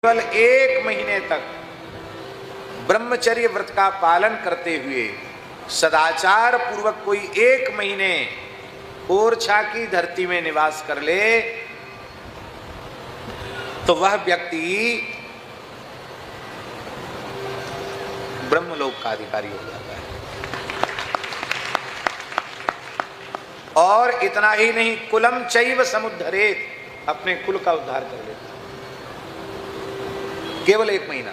केवल 1 महीने तक ब्रह्मचर्य व्रत का पालन करते हुए सदाचार पूर्वक कोई 1 महीने ओरछा की धरती में निवास कर ले तो वह व्यक्ति ब्रह्मलोक का अधिकारी हो जाता है। और इतना ही नहीं, कुलम चैव समुद्धरेत, अपने कुल का उद्धार कर लेता है। केवल 1 महीना।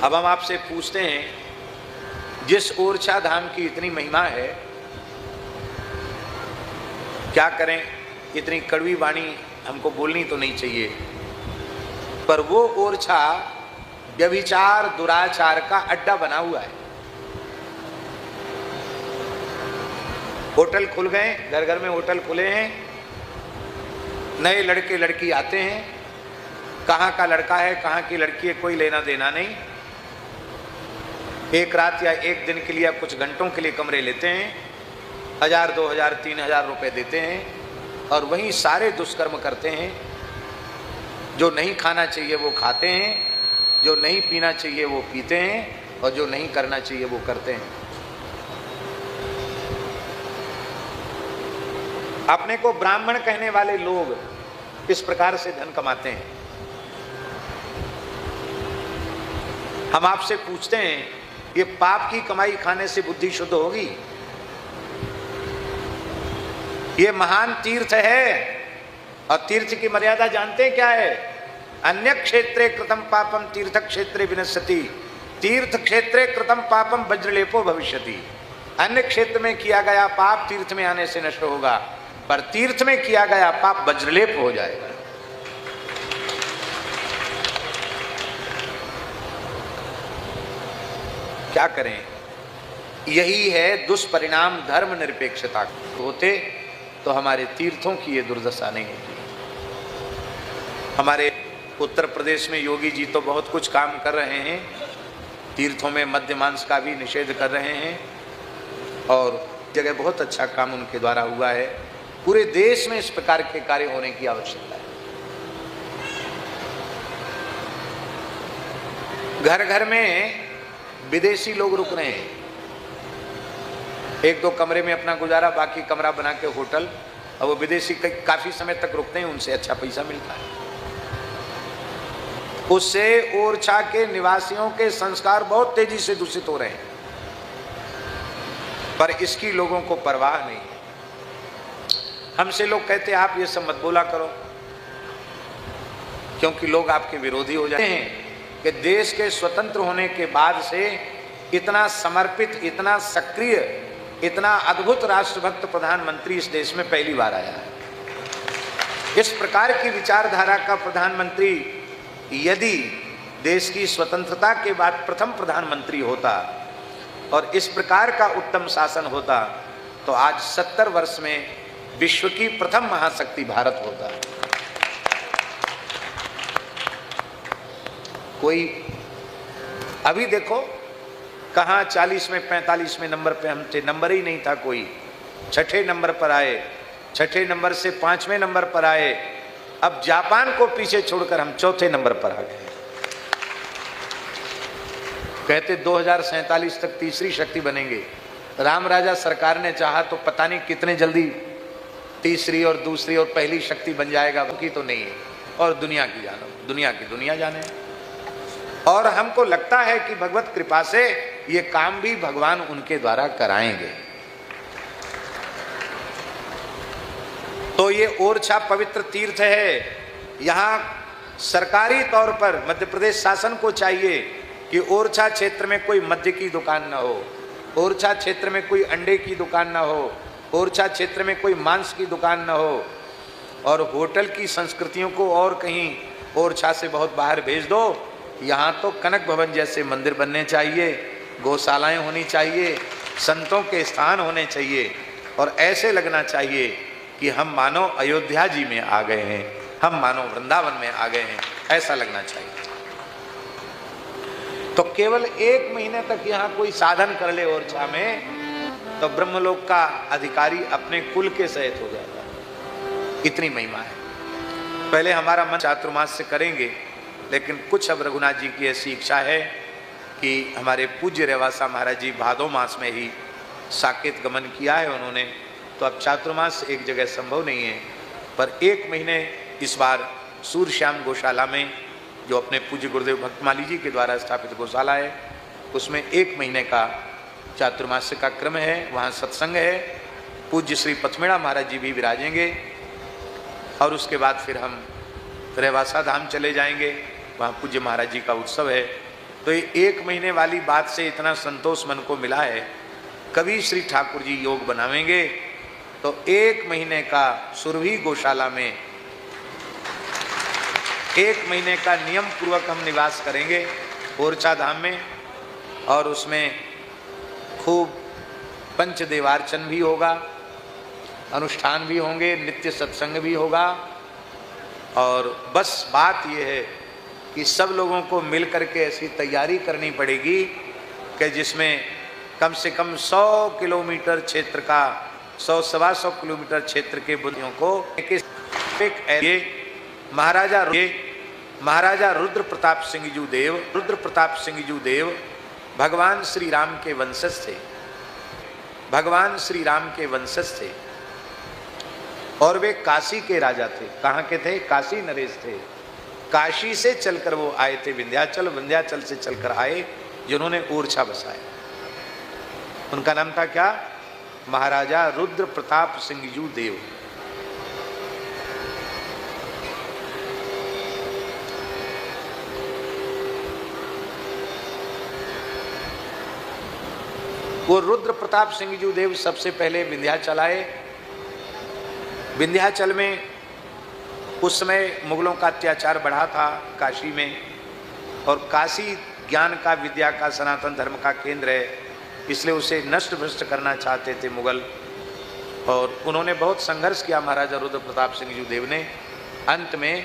अब हम आपसे पूछते हैं, जिस ओरछा धाम की इतनी महिमा है, क्या करें? इतनी कड़वी वाणी हमको बोलनी तो नहीं चाहिए, पर वो ओरछा व्यभिचार दुराचार का अड्डा बना हुआ है। होटल खुल गए, घर घर में होटल खुले हैं, नए लड़के लड़की आते हैं, कहाँ का लड़का है कहाँ की लड़की है कोई लेना देना नहीं। एक रात या एक दिन के लिए या कुछ घंटों के लिए कमरे लेते हैं, 1000 2000 3000 रुपए देते हैं और वहीं सारे दुष्कर्म करते हैं। जो नहीं खाना चाहिए वो खाते हैं, जो नहीं पीना चाहिए वो पीते हैं और जो नहीं करना चाहिए वो करते हैं। अपने को ब्राह्मण कहने वाले लोग इस प्रकार से धन कमाते हैं। हम आपसे पूछते हैं, ये पाप की कमाई खाने से बुद्धि शुद्ध होगी? ये महान तीर्थ है, और तीर्थ की मर्यादा जानते हैं क्या है? अन्य क्षेत्रे कृतम पापम तीर्थ क्षेत्रे विनश्यति, तीर्थ क्षेत्रे कृतम पापम वज्रलेपो भविष्यति। अन्य क्षेत्र में किया गया पाप तीर्थ में आने से नष्ट होगा, पर तीर्थ में किया गया पाप वज्रलेप हो जाएगा। क्या करें? यही है दुष्परिणाम धर्म निरपेक्षता होते तो हमारे तीर्थों की ये दुर्दशा नहीं होती। हमारे उत्तर प्रदेश में योगी जी तो बहुत कुछ काम कर रहे हैं, तीर्थों में मद्य मांस का भी निषेध कर रहे हैं और जगह बहुत अच्छा काम उनके द्वारा हुआ है। पूरे देश में इस प्रकार के कार्य होने की आवश्यकता है। घर घर में विदेशी लोग रुक रहे हैं, 1-2 कमरे में अपना गुजारा, बाकी कमरा बना के होटल, और वो विदेशी काफी समय तक रुकते हैं, उनसे अच्छा पैसा मिलता है। उससे ओरछा के निवासियों के संस्कार बहुत तेजी से दूषित हो रहे हैं, पर इसकी लोगों को परवाह नहीं है। हमसे लोग कहते हैं आप ये सब मत बोला करो, क्योंकि लोग आपके विरोधी हो जाते हैं। कि देश के स्वतंत्र होने के बाद से इतना समर्पित, इतना सक्रिय, इतना अद्भुत राष्ट्रभक्त प्रधानमंत्री इस देश में पहली बार आया है। इस प्रकार की विचारधारा का प्रधानमंत्री यदि देश की स्वतंत्रता के बाद प्रथम प्रधानमंत्री होता और इस प्रकार का उत्तम शासन होता तो आज 70 वर्ष में विश्व की प्रथम महाशक्ति भारत होता। कोई अभी देखो कहाँ 40 में 45 में नंबर पे हम थे, नंबर ही नहीं था कोई, 6ठे नंबर पर आए, 6ठे नंबर से 5वें नंबर पर आए। अब जापान को पीछे छोड़कर हम 4थे नंबर पर आ गए। कहते 2047 तक तीसरी शक्ति बनेंगे। राम राजा सरकार ने चाहा तो पता नहीं कितने जल्दी तीसरी और दूसरी और पहली शक्ति बन जाएगा, की तो नहीं है। और दुनिया की जानो, दुनिया की दुनिया जाने। और हमको लगता है कि भगवत कृपा से ये काम भी भगवान उनके द्वारा कराएंगे। तो ये ओरछा पवित्र तीर्थ है। यहाँ सरकारी तौर पर मध्य प्रदेश शासन को चाहिए कि ओरछा क्षेत्र में कोई मद्य की दुकान ना हो, ओरछा क्षेत्र में कोई अंडे की दुकान ना हो, ओरछा क्षेत्र में कोई मांस की दुकान ना हो, और होटल की संस्कृतियों को और कहीं ओरछा से बहुत बाहर भेज दो। यहाँ तो कनक भवन जैसे मंदिर बनने चाहिए, गौशालाएं होनी चाहिए, संतों के स्थान होने चाहिए, और ऐसे लगना चाहिए कि हम मानो अयोध्या जी में आ गए हैं, हम मानो वृंदावन में आ गए हैं, ऐसा लगना चाहिए। तो केवल 1 महीने तक यहाँ कोई साधन कर ले ओरछा में तो ब्रह्मलोक का अधिकारी अपने कुल के सहित हो जाता है। इतनी महिमा है। पहले हमारा मन चातुर्मास से करेंगे, लेकिन कुछ अब रघुनाथ जी की ऐसी इच्छा है कि हमारे पूज्य रेवासा महाराज जी भादो मास में ही साकेत गमन किया है उन्होंने, तो अब चातुर्मास एक जगह संभव नहीं है, पर 1 महीने इस बार सूर्यश्याम गौशाला में, जो अपने पूज्य गुरुदेव भक्तमाली जी के द्वारा स्थापित गौशाला है, उसमें 1 महीने का चातुर्मास्य का क्रम है। वहाँ सत्संग है, पूज्य श्री पथमेड़ा महाराज जी भी विराजेंगे, और उसके बाद फिर हम रेवासा धाम चले जाएंगे, वहाँ पूज्य महाराज जी का उत्सव है। तो ये 1 महीने वाली बात से इतना संतोष मन को मिला है, कभी श्री ठाकुर जी योग बनावेंगे तो 1 महीने का सुरभि गौशाला में 1 महीने का नियम पूर्वक हम निवास करेंगे ओरछा धाम में, और उसमें खूब पंचदेवार्चन भी होगा, अनुष्ठान भी होंगे, नित्य सत्संग भी होगा। और बस बात यह है कि सब लोगों को मिल करके ऐसी तैयारी करनी पड़ेगी कि जिसमें कम से कम 100 किलोमीटर क्षेत्र का, 100-125 किलोमीटर क्षेत्र के बुद्धियों को महाराजा रुद्र प्रताप सिंह जू देव भगवान श्री राम के वंशज थे, और वे काशी के राजा थे। कहाँ के थे? काशी नरेश थे। काशी से चलकर वो आए थे विंध्याचल, विंध्याचल से चलकर आए जिन्होंने ओरछा बसाया। उनका नाम था क्या? महाराजा रुद्र प्रताप सिंह जू देव। वो रुद्र प्रताप सिंह जू देव सबसे पहले विंध्याचल आए। विंध्याचल में उस समय मुगलों का अत्याचार बढ़ा था काशी में, और काशी ज्ञान का, विद्या का, सनातन धर्म का केंद्र है, इसलिए उसे नष्ट भ्रष्ट करना चाहते थे मुगल, और उन्होंने बहुत संघर्ष किया महाराजा रुद्र प्रताप सिंह जू देव ने। अंत में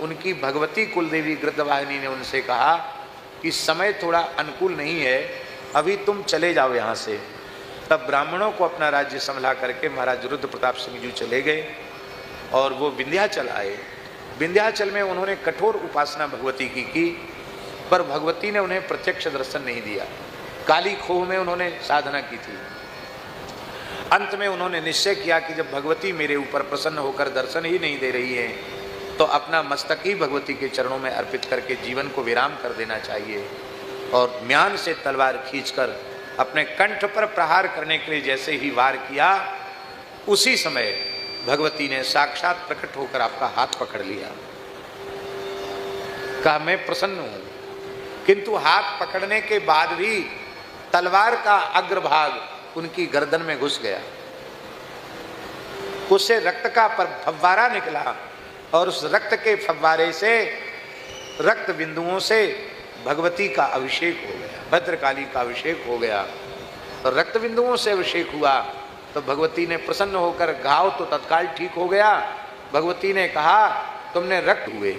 उनकी भगवती कुलदेवी गृद्धवाहिनी ने उनसे कहा कि समय थोड़ा अनुकूल नहीं है, अभी तुम चले जाओ यहाँ से। तब ब्राह्मणों को अपना राज्य संभला करके महाराज रुद्र प्रताप सिंह जू चले गए, और वो विंध्याचल आए। विंध्याचल में उन्होंने कठोर उपासना भगवती की, पर भगवती ने उन्हें प्रत्यक्ष दर्शन नहीं दिया। काली खोह में उन्होंने साधना की थी। अंत में उन्होंने निश्चय किया कि जब भगवती मेरे ऊपर प्रसन्न होकर दर्शन ही नहीं दे रही है, तो अपना मस्तक ही भगवती के चरणों में अर्पित करके जीवन को विराम कर देना चाहिए। और म्यान से तलवार खींचकर अपने कंठ पर प्रहार करने के लिए जैसे ही वार किया, उसी समय भगवती ने साक्षात प्रकट होकर आपका हाथ पकड़ लिया। कहा मैं प्रसन्न हूं, किंतु हाथ पकड़ने के बाद भी तलवार का अग्रभाग उनकी गर्दन में घुस गया, उससे रक्त का फव्वारा निकला, और उस रक्त के फव्वारे से, रक्त बिंदुओं से भगवती का अभिषेक हो गया, भद्रकाली का अभिषेक हो गया। तो रक्त बिंदुओं से अभिषेक हुआ तो भगवती ने प्रसन्न होकर, घाव तो तत्काल ठीक हो गया। भगवती ने कहा तुमने रक्त हुए,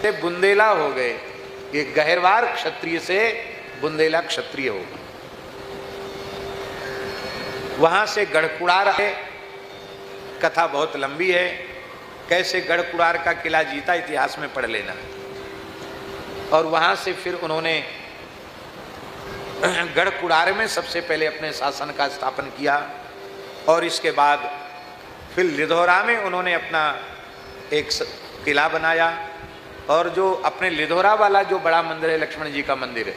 ते बुंदेला हो गए, ये गहरवार क्षत्रिय से बुंदेला क्षत्रिय हो गए। वहां से गढ़कुड़ार है, कथा बहुत लंबी है, कैसे गढ़कुड़ार का किला जीता इतिहास में पढ़ लेना। और वहां से फिर उन्होंने गढ़कुड़ार में सबसे पहले अपने शासन का स्थापन किया, और इसके बाद फिर लिधौरा में उन्होंने अपना एक किला बनाया। और जो अपने लिधौरा वाला जो बड़ा मंदिर है, लक्ष्मण जी का मंदिर है,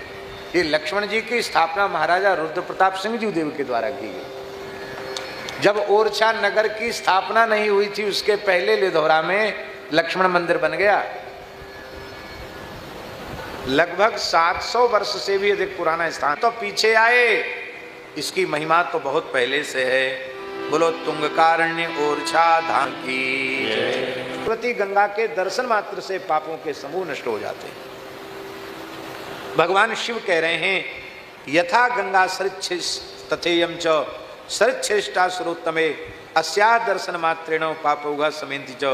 ये लक्ष्मण जी की स्थापना महाराजा रुद्र प्रताप सिंह जू देव के द्वारा की गई। जब ओरछा नगर की स्थापना नहीं हुई थी, उसके पहले लिधौरा में लक्ष्मण मंदिर बन गया। लगभग 700 वर्ष से भी अधिक पुराना स्थान। तो पीछे आए, इसकी महिमा तो बहुत पहले से है। बोलो तुंगकारण्य ओरछा धाम की जय। भगवती गंगा के दर्शन मात्र से पापों के समूह नष्ट हो जाते हैं। भगवान शिव कह रहे हैं यथा गंगा तथेयम च सरिच्छ्रेष्ठा सर्वोत्तमे अस्या दर्शन मात्रेण पापोगा समेंति च।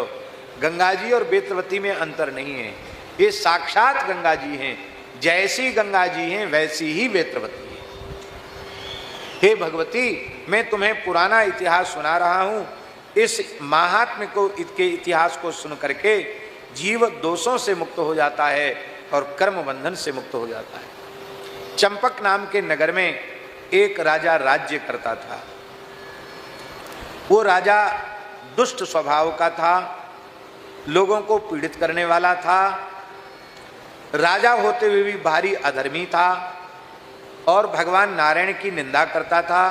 गंगा जी और बेतवती में अंतर नहीं है, ये साक्षात गंगा जी हैं। जैसी गंगा जी हैं वैसी ही बेतवती है। हे भगवती, मैं तुम्हें पुराना इतिहास सुना रहा हूं, इस महात्म्य को, इसके इतिहास को सुन करके जीव दोषों से मुक्त हो जाता है और कर्म बंधन से मुक्त हो जाता है। चंपक नाम के नगर में एक राजा राज्य करता था। वो राजा दुष्ट स्वभाव का था, लोगों को पीड़ित करने वाला था, राजा होते हुए भी भारी अधर्मी था और भगवान नारायण की निंदा करता था।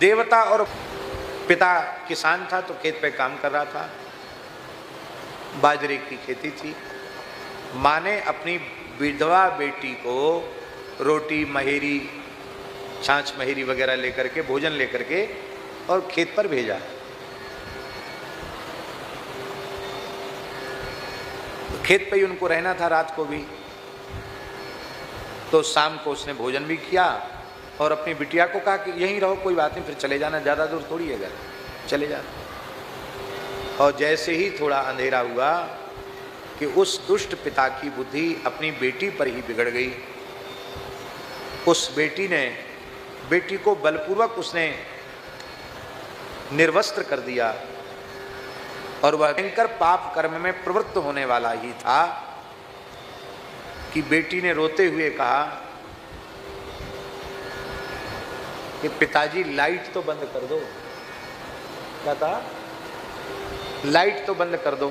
देवता और पिता किसान था तो खेत पे काम कर रहा था, बाजरे की खेती थी। माँ ने अपनी विधवा बेटी को रोटी महेरी, छाछ महेरी वगैरह लेकर के, भोजन लेकर के और खेत पर भेजा। खेत पे ही उनको रहना था रात को भी, तो शाम को उसने भोजन भी किया और अपनी बिटिया को कहा कि यहीं रहो, कोई बात नहीं, फिर चले जाना, ज़्यादा दूर थोड़ी है घर, चले जाना। और जैसे ही थोड़ा अंधेरा हुआ कि उस दुष्ट पिता की बुद्धि अपनी बेटी पर ही बिगड़ गई। उस बेटी को बलपूर्वक उसने निर्वस्त्र कर दिया और वह भयंकर पाप कर्म में प्रवृत्त होने वाला ही था कि बेटी ने रोते हुए कहा कि पिताजी लाइट तो बंद कर दो। क्या था? लाइट तो बंद कर दो।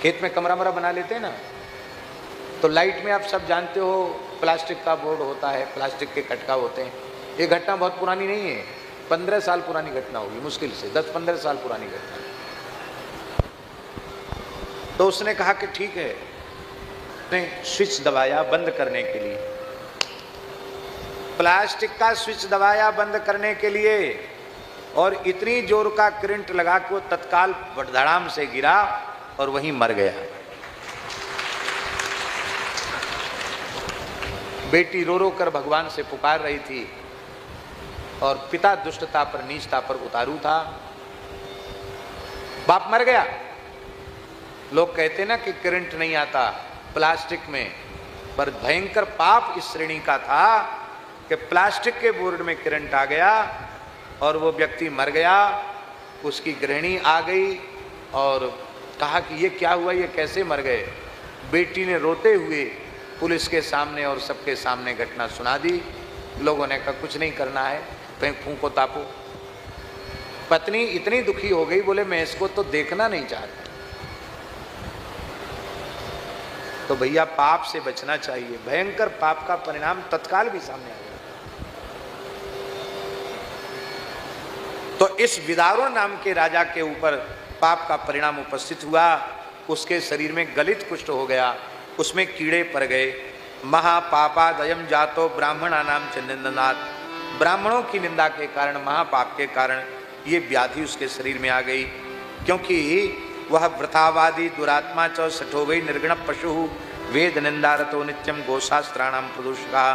खेत में कमरा वमरा बना लेते हैं ना, तो लाइट में आप सब जानते हो प्लास्टिक का बोर्ड होता है, प्लास्टिक के खटका होते हैं। ये घटना बहुत पुरानी नहीं है, 15 साल पुरानी घटना होगी, मुश्किल से 10-15 साल पुरानी घटना। तो उसने कहा कि ठीक है, उसने स्विच दबाया बंद करने के लिए, प्लास्टिक का स्विच दबाया बंद करने के लिए, और इतनी जोर का करंट लगा कि वो तत्काल धड़ाम से गिरा और वहीं मर गया। बेटी रो रो कर भगवान से पुकार रही थी और पिता दुष्टता पर, नीचता पर उतारू था। बाप मर गया। लोग कहते ना कि करंट नहीं आता प्लास्टिक में, पर भयंकर पाप इस श्रेणी का था कि प्लास्टिक के बोर्ड में करंट आ गया और वो व्यक्ति मर गया। उसकी गृहिणी आ गई और कहा कि ये क्या हुआ, ये कैसे मर गए। बेटी ने रोते हुए पुलिस के सामने और सबके सामने घटना सुना दी। लोगों ने कहा कुछ नहीं करना है, कहीं फूंको तापो। पत्नी इतनी दुखी हो गई, बोले मैं इसको तो देखना नहीं चाहती। तो भैया पाप से बचना चाहिए, भयंकर पाप का परिणाम तत्काल भी सामने आ गया। तो इस विदारो नाम के राजा के ऊपर पाप का परिणाम उपस्थित हुआ। उसके शरीर में गलित कुष्ठ हो गया, उसमें कीड़े पड़ गए। महापापादयम जातो ब्राह्मणा नाम च निंदनात्, ब्राह्मणों की निंदा के कारण, महापाप के कारण ये व्याधि उसके शरीर में आ गई। क्योंकि वह वृथावादी दुरात्मा च सठो वै निर्गण पशु वेद निंदारतो नित्यम गोशास्त्राणाम प्रदूषका,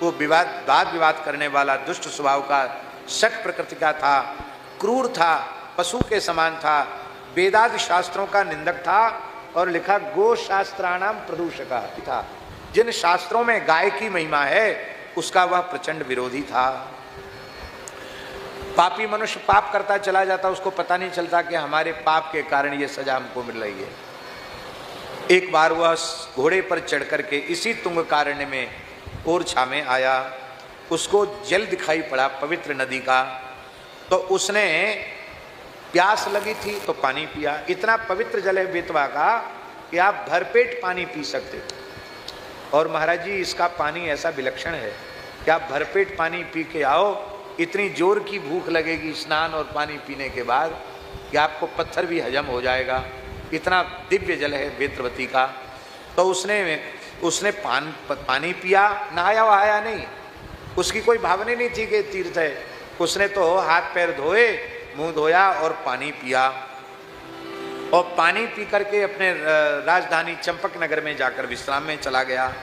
वो वाद विवाद करने वाला दुष्ट स्वभाव का, शठ प्रकृति का था, क्रूर था, पशु के समान था, वेदादि शास्त्रों का निंदक था और लिखा गोशास्त्राणाम प्रदूषका था। जिन शास्त्रों में गाय की महिमा है उसका वह प्रचंड विरोधी था। पापी मनुष्य पाप करता चला जाता, उसको पता नहीं चलता कि हमारे पाप के कारण ये सजा हमको मिल रही है। एक बार वह घोड़े पर चढ़ करके इसी तुंगकारण्य में ओरछा में आया, उसको जल दिखाई पड़ा पवित्र नदी का, तो उसने प्यास लगी थी तो पानी पिया। इतना पवित्र जल है बेतवा का कि आप भरपेट पानी पी सकते हो। और महाराज जी इसका पानी ऐसा विलक्षण है कि आप भरपेट पानी पी के आओ, इतनी जोर की भूख लगेगी स्नान और पानी पीने के बाद कि आपको पत्थर भी हजम हो जाएगा। इतना दिव्य जल है बेत्रवती का। तो उसने पानी पिया, नहाया वहाया नहीं, उसकी कोई भावना नहीं थी कि तीर्थ है। उसने तो हाथ पैर धोए, मुंह धोया और पानी पिया, और पानी पी करके अपने राजधानी चंपक नगर में जाकर विश्राम में चला गया।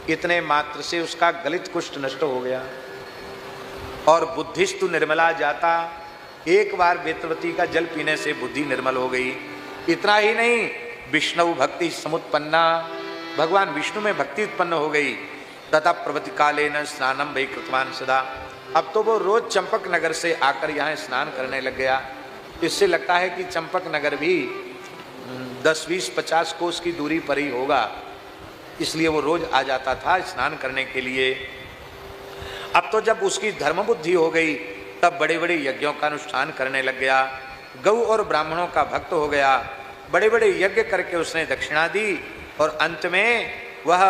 इतने मात्र से उसका गलित कुष्ठ नष्ट हो गया और बुद्धिस्तु निर्मला जाता। एक बार वेत्रवती का जल पीने से बुद्धि निर्मल हो गई। इतना ही नहीं, विष्णु भक्ति समुत्पन्ना, भगवान विष्णु में भक्ति उत्पन्न हो गई। तथा प्रवृत्ति काले न स्नानम वै कृतवान सदा, अब तो वो रोज चंपक नगर से आकर यहाँ स्नान करने लग गया। इससे लगता है कि चंपक नगर भी 10, 20, 50 कोस की दूरी पर ही होगा, इसलिए वो रोज आ जाता था स्नान करने के लिए। अब तो जब उसकी धर्म बुद्धि हो गई, तब बड़े बड़े यज्ञों का अनुष्ठान करने लग गया, गौ और ब्राह्मणों का भक्त हो गया, बड़े बड़े यज्ञ करके उसने दक्षिणा दी और अंत में वह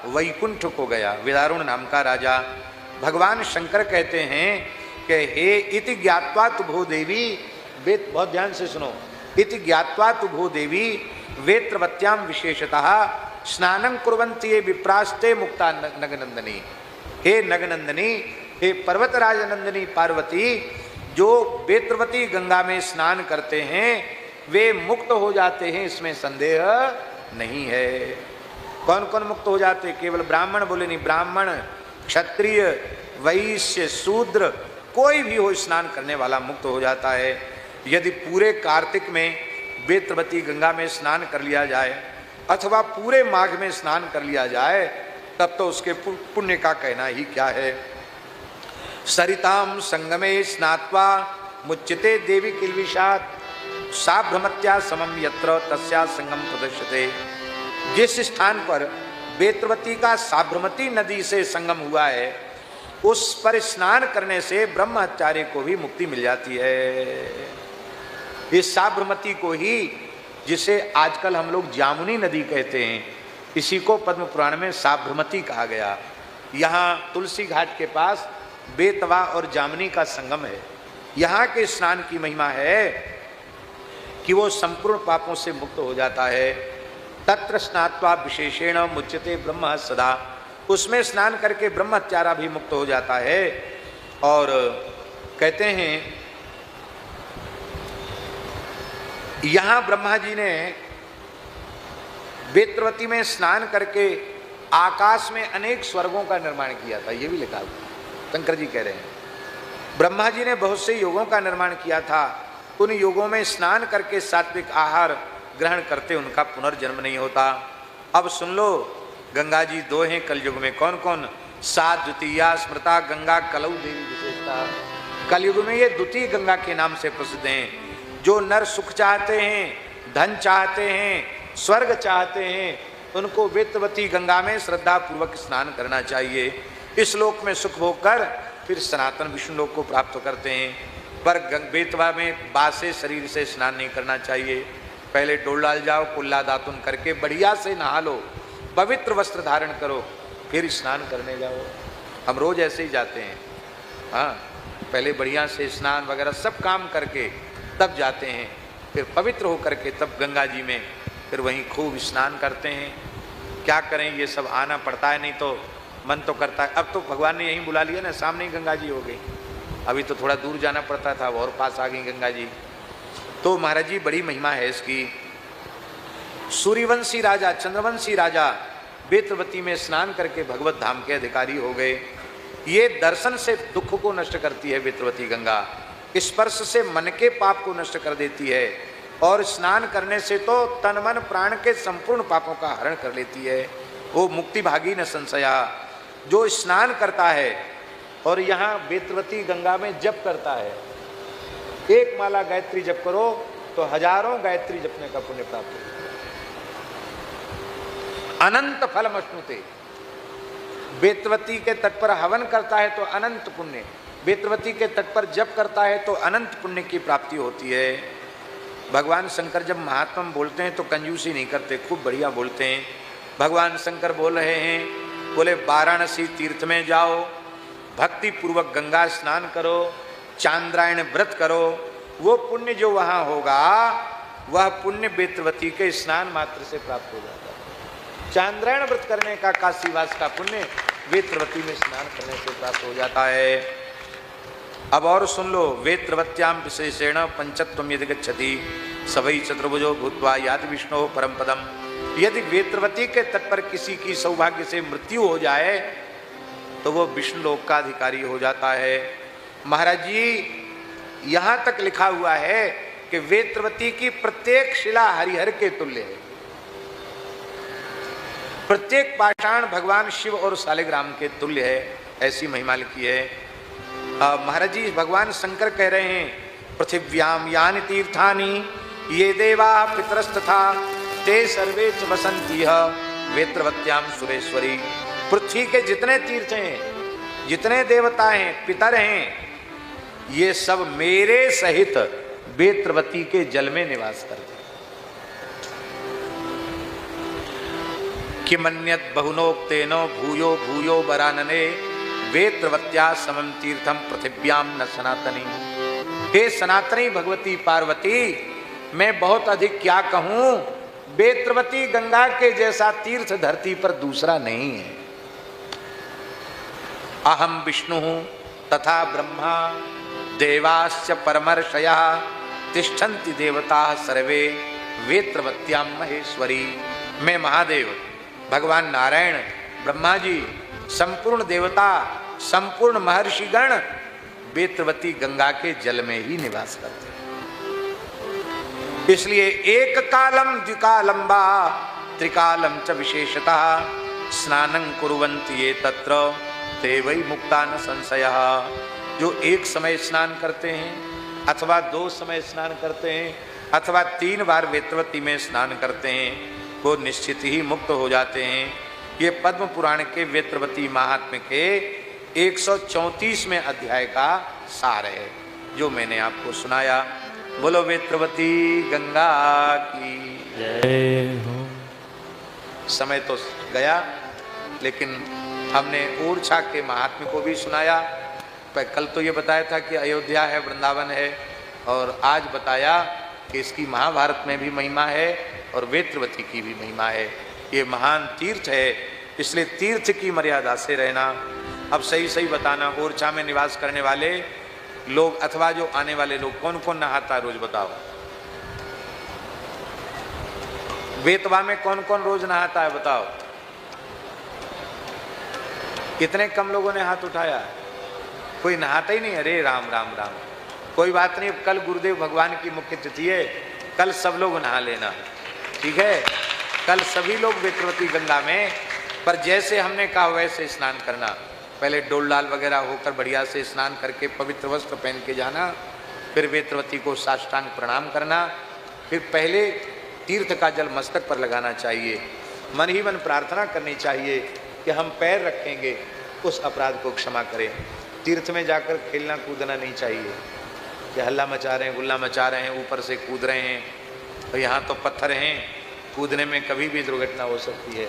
वैकुंठ को गया। विदारुण नाम का राजा। भगवान शंकर कहते हैं कि हे इति ज्ञात्वा तु भो देवी, वेद, बहुत ध्यान से सुनो, इति ज्ञात्वा तु भो देवी वेत्रवत्याम विशेषतः स्नानं कुर्वन्ति ये विप्रास्ते मुक्ता नगनंदनी। हे नगनंदनी, हे पर्वतराज नंदिनी पार्वती, जो वेत्रवती गंगा में स्नान करते हैं वे मुक्त हो जाते हैं, इसमें संदेह नहीं है। कौन कौन मुक्त हो जाते? केवल ब्राह्मण बोले नहीं, ब्राह्मण, क्षत्रिय, वैश्य, शूद्र, कोई भी हो स्नान करने वाला मुक्त हो जाता है। यदि पूरे कार्तिक में वेत्रवती गंगा में स्नान कर लिया जाए अथवा पूरे माघ में स्नान कर लिया जाए, तब तो उसके पुण्य का कहना ही क्या है। सरिताम संगमे स्नात्वा मुच्यते देवी किल्बिषात् साभ्रमत्या समम यत्र तस्या संगम प्रदर्श्यते। जिस स्थान पर वेत्रवती का साभ्रमती नदी से संगम हुआ है, उस पर स्नान करने से ब्रह्मचारी को भी मुक्ति मिल जाती है। इस साभ्रमती को ही, जिसे आजकल हम लोग जामुनी नदी कहते हैं, इसी को पद्म पुराण में साभ्रमती कहा गया। यहाँ तुलसी घाट के पास बेतवा और जामुनी का संगम है। यहाँ के स्नान की महिमा है कि वो संपूर्ण पापों से मुक्त हो जाता है। तत्र स्नात्वा विशेषेण मुच्यते ब्रह्म सदा, उसमें स्नान करके ब्रह्मचारा भी मुक्त हो जाता है। और कहते हैं यहाँ ब्रह्मा जी ने वेत्रवती में स्नान करके आकाश में अनेक स्वर्गों का निर्माण किया था, ये भी लिखा हुआ शंकर जी कह रहे हैं। ब्रह्मा जी ने बहुत से योगों का निर्माण किया था, उन योगों में स्नान करके सात्विक आहार ग्रहण करते उनका पुनर्जन्म नहीं होता। अब सुन लो, गंगा जी दो हैं कलयुग में, कौन कौन? सात द्वितीया स्मृता गंगा कलऊ देवी विशेषता। कलयुग में ये द्वितीय गंगा के नाम से प्रसिद्ध हैं। जो नर सुख चाहते हैं, धन चाहते हैं, स्वर्ग चाहते हैं, उनको वेत्रवती गंगा में श्रद्धा पूर्वक स्नान करना चाहिए। इस लोक में सुख होकर फिर सनातन विष्णु लोक को प्राप्त करते हैं। पर बेतवा में बासे शरीर से स्नान नहीं करना चाहिए। पहले डोल डाल जाओ, कुल्ला दातुन करके बढ़िया से नहा लो, पवित्र वस्त्र धारण करो, फिर स्नान करने जाओ। हम रोज ऐसे ही जाते हैं, हाँ, पहले बढ़िया से स्नान वगैरह सब काम करके तब जाते हैं, फिर पवित्र होकर के तब गंगा जी में फिर वहीं खूब स्नान करते हैं। क्या करें, ये सब आना पड़ता है, नहीं तो मन तो करता है। अब तो भगवान ने यहीं बुला लिया ना, सामने ही गंगा जी हो गई। अभी तो थोड़ा दूर जाना पड़ता था, और पास आ गई गंगा जी। तो महाराज जी बड़ी महिमा है इसकी। सूर्यवंशी राजा, चंद्रवंशी राजा वेत्रवती में स्नान करके भगवत धाम के अधिकारी हो गए। ये दर्शन से दुख को नष्ट करती है वेत्रवती गंगा, स्पर्श से मन के पाप को नष्ट कर देती है, और स्नान करने से तो तन मन प्राण के संपूर्ण पापों का हरण कर लेती है। वो मुक्ति भागी न संशया। जो स्नान करता है और यहाँ वेत्रवती गंगा में जप करता है, एक माला गायत्री जप करो तो हजारों गायत्री जपने का पुण्य प्राप्त होता है। अनंत फलम अश्नुते। वेत्रवती के तट पर हवन करता है तो अनंत पुण्य, वेत्रवती के तट पर जप करता है तो अनंत पुण्य की प्राप्ति होती है। भगवान शंकर जब महात्मा बोलते हैं तो कंजूसी नहीं करते, खूब बढ़िया बोलते हैं। भगवान शंकर बोल रहे हैं, बोले वाराणसी तीर्थ में जाओ, भक्ति पूर्वक गंगा स्नान करो, चांद्रायण व्रत करो, वो पुण्य जो वहाँ होगा वह पुण्य वेत्रवती के स्नान मात्र से प्राप्त हो जाता है। चांद्रायण व्रत करने का, काशीवास का पुण्य वेत्रवती में स्नान करने से प्राप्त हो जाता है। अब और सुन लो, वेत्रवत्याम विशेषेण पंचत्वम यदि गच्छति सवै चतुर्भुजो भूत्वा याति विष्णु परम पदम। यदि वेत्रवती के तट पर किसी की सौभाग्य से मृत्यु हो जाए तो वो विष्णु लोक का अधिकारी हो जाता है। महाराज जी यहाँ तक लिखा हुआ है कि वेत्रवती की प्रत्येक शिला हरिहर के तुल्य है, प्रत्येक पाषाण भगवान शिव और शालिग्राम के तुल्य है, ऐसी महिमा लिखी है। महाराज जी भगवान शंकर कह रहे हैं पृथिव्याम यानि तीर्थानि ये देवा पितरस्तथा ते सर्वे च वसन्ति वेत्रवत्याम सुरेश्वरी। पृथ्वी के जितने तीर्थ हैं, जितने देवता हैं, पितर हैं, ये सब मेरे सहित वेत्रवती के जल में निवास करते हैं। किमन्यत बहुनोक्तेनो भूयो भूयो वरानने वेत्रवत्या समम तीर्थम पृथिव्याम न सनातनी। हे सनातनी भगवती पार्वती, मैं बहुत अधिक क्या कहूं, वेत्रवती गंगा के जैसा तीर्थ धरती पर दूसरा नहीं है। अहम विष्णु तथा ब्रह्मा देवाश्च परमर्षयः तिष्ठन्ति देवता सर्वे वेत्रवत्याम महेश्वरी। मैं महादेव, भगवान नारायण, ब्रह्मा जी, संपूर्ण देवता, संपूर्ण महर्षिगण वेत्रवती गंगा के जल में ही निवास करते हैं। इसलिए एक कालम द्विकालम वा त्रिकालम च विशेषतः स्नानं कुर्वन्ति ये तत्र ते वै मुक्ता न संशयः। जो एक समय स्नान करते हैं अथवा 2 समय स्नान करते हैं अथवा 3 बार वेत्रवती में स्नान करते हैं, वो निश्चित ही मुक्त हो जाते हैं। ये पद्म पुराण के वेत्रवती महात्म्य के 134वें अध्याय का सार है, जो मैंने आपको सुनाया। बोलो वेत्रवती गंगा की जय हो। समय तो गया, लेकिन हमने ओरछा के महात्म्य को भी सुनाया। कल तो ये बताया था कि अयोध्या है, वृंदावन है, और आज बताया कि इसकी महाभारत में भी महिमा है और वेत्रवती की भी महिमा है। ये महान तीर्थ है, इसलिए तीर्थ की मर्यादा से रहना। अब सही सही बताना, ओरछा में निवास करने वाले लोग अथवा जो आने वाले लोग कौन कौन नहाता है रोज बताओ। बेतवा में कौन कौन रोज नहाता है बताओ। कितने कम लोगों ने हाथ उठाया, कोई नहाता ही नहीं। अरे राम राम राम, कोई बात नहीं, कल गुरुदेव भगवान की मुख्य तिथि है, कल सब लोग नहा लेना, ठीक है। कल सभी लोग वेत्रवती गंगा में, पर जैसे हमने कहा वैसे स्नान करना। पहले डोल डाल वगैरह होकर बढ़िया से स्नान करके पवित्र वस्त्र पहन के जाना, फिर वेत्रवती को साष्टांग प्रणाम करना, फिर पहले तीर्थ का जल मस्तक पर लगाना चाहिए। मन ही मन प्रार्थना करनी चाहिए कि हम पैर रखेंगे उस अपराध को क्षमा करें। तीर्थ में जाकर खेलना कूदना नहीं चाहिए कि हल्ला मचा रहे हैं, गुल्ला मचा रहे हैं, ऊपर से कूद रहे हैं, और यहाँ तो पत्थर हैं, कूदने में कभी भी दुर्घटना हो सकती है।